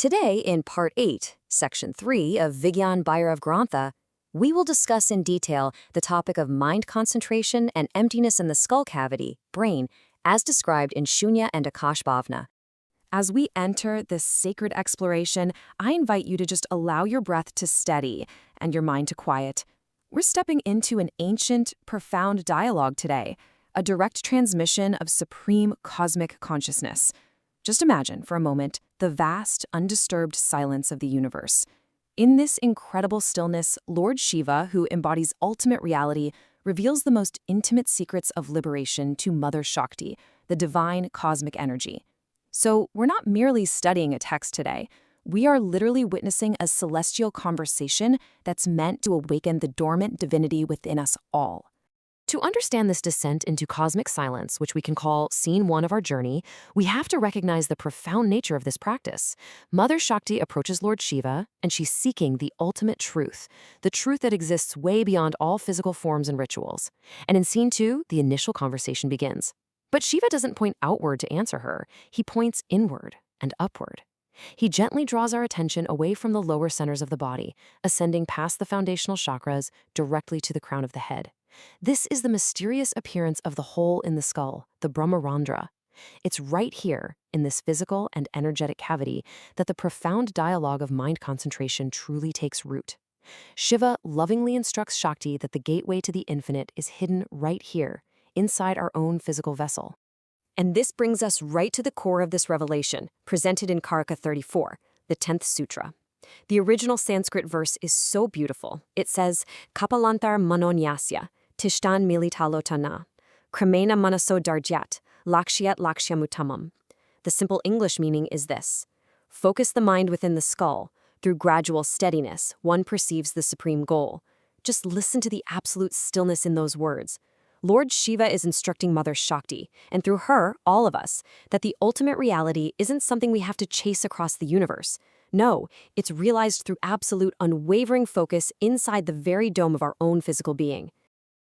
Today, in Part 8, Section 3 of Vigyan Bhairav Grantha, we will discuss in detail the topic of mind concentration and emptiness in the skull cavity, brain, as described in Shunya and Akash Bhavna. As we enter this sacred exploration, I invite you to just allow your breath to steady and your mind to quiet. We're stepping into an ancient, profound dialogue today, a direct transmission of supreme cosmic consciousness. Just imagine, for a moment, the vast, undisturbed silence of the universe. In this incredible stillness, Lord Shiva, who embodies ultimate reality, reveals the most intimate secrets of liberation to Mother Shakti, the divine cosmic energy. So we're not merely studying a text today. We are literally witnessing a celestial conversation that's meant to awaken the dormant divinity within us all. To understand this descent into cosmic silence, which we can call Scene 1 of our journey, we have to recognize the profound nature of this practice. Mother Shakti approaches Lord Shiva, and she's seeking the ultimate truth, the truth that exists way beyond all physical forms and rituals. And in Scene 2, the initial conversation begins. But Shiva doesn't point outward to answer her. He points inward and upward. He gently draws our attention away from the lower centers of the body, ascending past the foundational chakras directly to the crown of the head. This is the mysterious appearance of the hole in the skull, the Brahmarandra. It's right here, in this physical and energetic cavity, that the profound dialogue of mind concentration truly takes root. Shiva lovingly instructs Shakti that the gateway to the infinite is hidden right here, inside our own physical vessel. And this brings us right to the core of this revelation, presented in Karika 34, the 10th Sutra. The original Sanskrit verse is so beautiful. It says, Kapalantar manonyasya, tishtan militalotana, kramena manaso darjat, lakshyat lakshyamuttamam. The simple English meaning is this: focus the mind within the skull. Through gradual steadiness, one perceives the supreme goal. Just listen to the absolute stillness in those words. Lord Shiva is instructing Mother Shakti, and through her, all of us, that the ultimate reality isn't something we have to chase across the universe. No, it's realized through absolute, unwavering focus inside the very dome of our own physical being.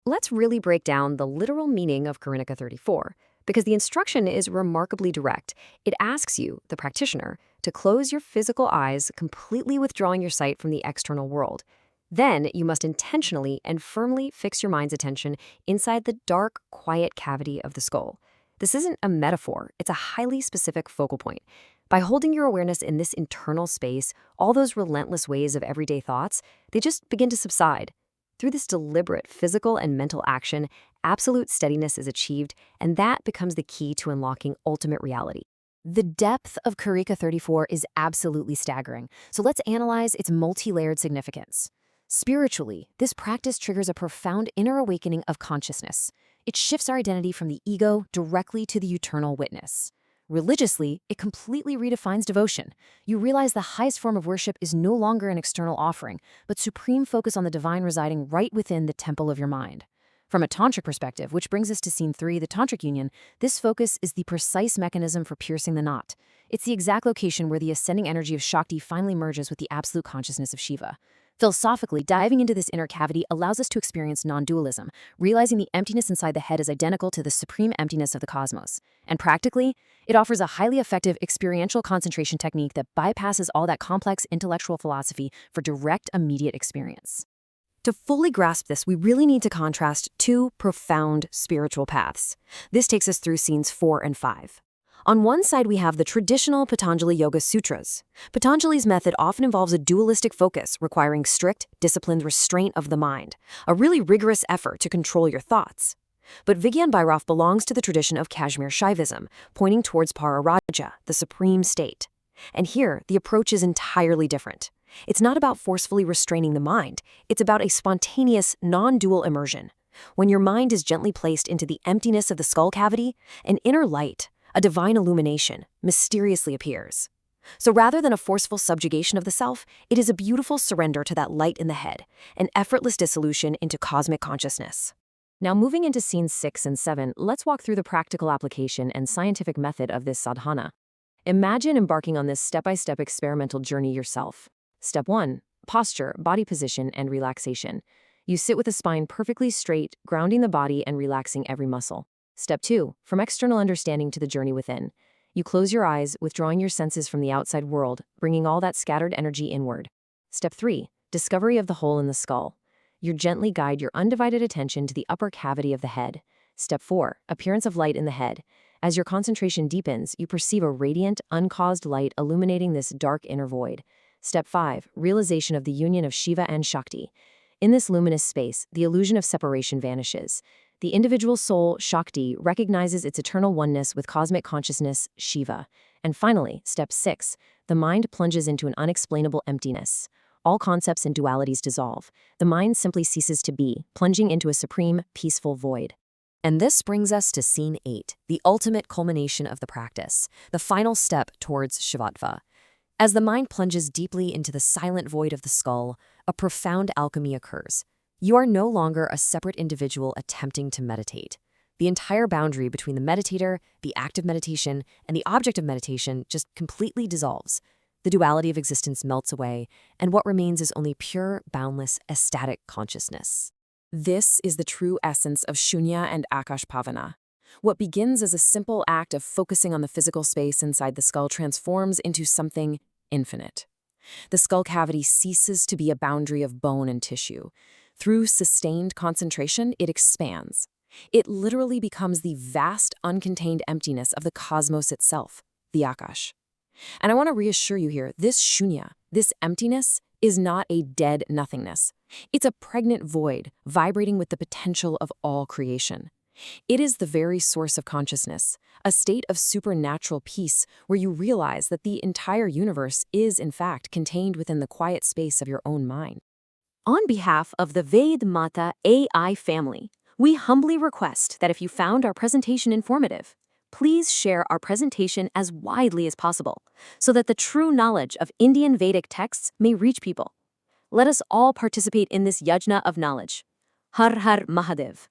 Let's really break down the literal meaning of Karika 34, because the instruction is remarkably direct. It asks you, the practitioner, to close your physical eyes, completely withdrawing your sight from the external world. Then you must intentionally and firmly fix your mind's attention inside the dark, quiet cavity of the skull. This isn't a metaphor, it's a highly specific focal point. By holding your awareness in this internal space, all those relentless waves of everyday thoughts, they just begin to subside. Through this deliberate physical and mental action, absolute steadiness is achieved, and that becomes the key to unlocking ultimate reality. The depth of Karika 34 is absolutely staggering, so let's analyze its multi-layered significance. Spiritually, this practice triggers a profound inner awakening of consciousness. It shifts our identity from the ego directly to the eternal witness. Religiously, it completely redefines devotion. You realize the highest form of worship is no longer an external offering, but supreme focus on the divine residing right within the temple of your mind. From a tantric perspective, which brings us to Scene 3, the tantric union, this focus is the precise mechanism for piercing the knot. It's the exact location where the ascending energy of Shakti finally merges with the absolute consciousness of Shiva. Philosophically, diving into this inner cavity allows us to experience non-dualism, realizing the emptiness inside the head is identical to the supreme emptiness of the cosmos. And practically, it offers a highly effective experiential concentration technique that bypasses all that complex intellectual philosophy for direct, immediate experience. To fully grasp this, we really need to contrast two profound spiritual paths. This takes us through Scenes 4 and 5. On one side, we have the traditional Patanjali Yoga Sutras. Patanjali's method often involves a dualistic focus, requiring strict, disciplined restraint of the mind, a really rigorous effort to control your thoughts. But Vigyan Bhairav belongs to the tradition of Kashmir Shaivism, pointing towards Pararaja, the supreme state. And here, the approach is entirely different. It's not about forcefully restraining the mind. It's about a spontaneous, non-dual immersion. When your mind is gently placed into the emptiness of the skull cavity, an inner light, a divine illumination, mysteriously appears. So rather than a forceful subjugation of the self, it is a beautiful surrender to that light in the head, an effortless dissolution into cosmic consciousness. Now moving into Scenes 6 and 7, let's walk through the practical application and scientific method of this sadhana. Imagine embarking on this step-by-step experimental journey yourself. Step 1. Posture, body position, and relaxation. You sit with the spine perfectly straight, grounding the body and relaxing every muscle. Step 2. From external understanding to the journey within. You close your eyes, withdrawing your senses from the outside world, bringing all that scattered energy inward. Step 3. Discovery of the hole in the skull. You gently guide your undivided attention to the upper cavity of the head. Step 4. Appearance of light in the head. As your concentration deepens, you perceive a radiant, uncaused light illuminating this dark inner void. Step 5. Realization of the union of Shiva and Shakti. In this luminous space, the illusion of separation vanishes. The individual soul, Shakti, recognizes its eternal oneness with cosmic consciousness, Shiva. And finally, step 6. The mind plunges into an unexplainable emptiness. All concepts and dualities dissolve. The mind simply ceases to be, plunging into a supreme, peaceful void. And this brings us to scene 8, the ultimate culmination of the practice, the final step towards Shivatva. As the mind plunges deeply into the silent void of the skull, a profound alchemy occurs. You are no longer a separate individual attempting to meditate. The entire boundary between the meditator, the act of meditation, and the object of meditation just completely dissolves. The duality of existence melts away, and what remains is only pure, boundless, ecstatic consciousness. This is the true essence of Shunya and Akash Pavana. What begins as a simple act of focusing on the physical space inside the skull transforms into something infinite. The skull cavity ceases to be a boundary of bone and tissue. Through sustained concentration, it expands. It literally becomes the vast, uncontained emptiness of the cosmos itself, the Akash. And I want to reassure you here, this Shunya, this emptiness, is not a dead nothingness. It's a pregnant void, vibrating with the potential of all creation. It is the very source of consciousness, a state of supernatural peace where you realize that the entire universe is, in fact, contained within the quiet space of your own mind. On behalf of the Vedmata AI family, we humbly request that if you found our presentation informative, please share our presentation as widely as possible so that the true knowledge of Indian Vedic texts may reach people. Let us all participate in this yajna of knowledge. Har Har Mahadev.